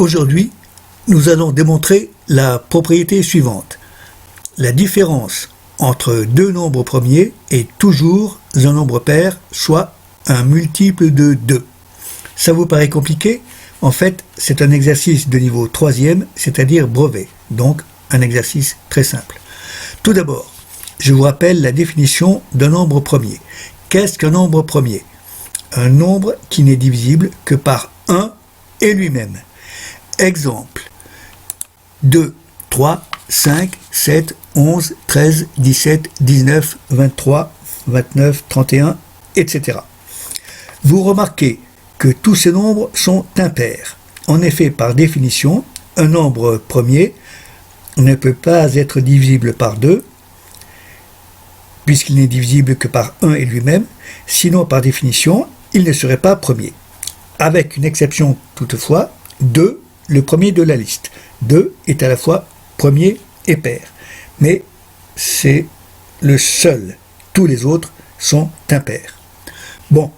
Aujourd'hui, nous allons démontrer la propriété suivante. La différence entre deux nombres premiers est toujours un nombre pair, soit un multiple de 2. Ça vous paraît compliqué? En fait, c'est un exercice de niveau 3e, c'est-à-dire brevet, donc un exercice très simple. Tout d'abord, je vous rappelle la définition d'un nombre premier. Qu'est-ce qu'un nombre premier? Un nombre qui n'est divisible que par 1 et lui-même. Exemple: 2, 3, 5, 7, 11, 13, 17, 19, 23, 29, 31, etc. Vous remarquez que tous ces nombres sont impairs. En effet, par définition, un nombre premier ne peut pas être divisible par 2, puisqu'il n'est divisible que par 1 et lui-même, sinon par définition, il ne serait pas premier. Avec une exception toutefois, 2, le premier de la liste. 2 est à la fois premier et pair, mais c'est le seul. Tous les autres sont impairs. Bon,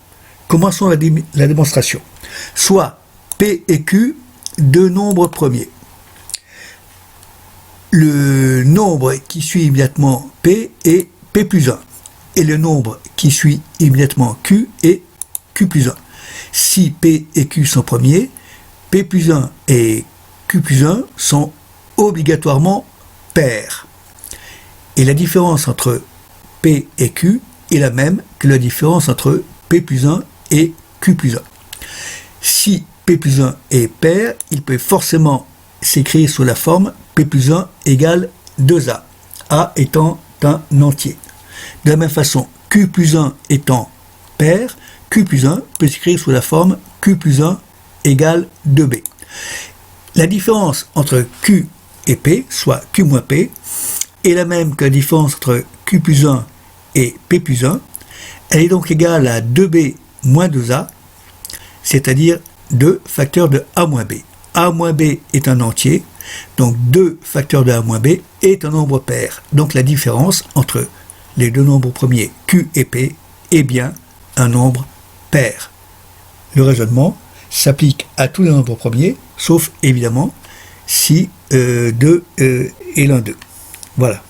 commençons la démonstration. Soit P et Q, deux nombres premiers. Le nombre qui suit immédiatement P est P plus 1, et le nombre qui suit immédiatement Q est Q plus 1. Si P et Q sont premiers, P plus 1 et Q plus 1 sont obligatoirement pairs. Et la différence entre P et Q est la même que la différence entre P plus 1 et Q plus 1. Si P plus 1 est pair, il peut forcément s'écrire sous la forme P plus 1 égale 2A, A étant un entier. De la même façon, Q plus 1 étant pair, Q plus 1 peut s'écrire sous la forme Q plus 1 égale 2B. La différence entre Q et P, soit Q moins P, est la même que la différence entre Q plus 1 et P plus 1. Elle est donc égale à 2B moins 2A, c'est-à-dire 2 facteurs de A moins B. A moins B est un entier, donc 2 facteurs de A moins B est un nombre pair. Donc la différence entre les deux nombres premiers Q et P est bien un nombre pair. Le raisonnement s'applique à tous les nombres premiers, sauf évidemment si 2 est l'un d'eux. Voilà.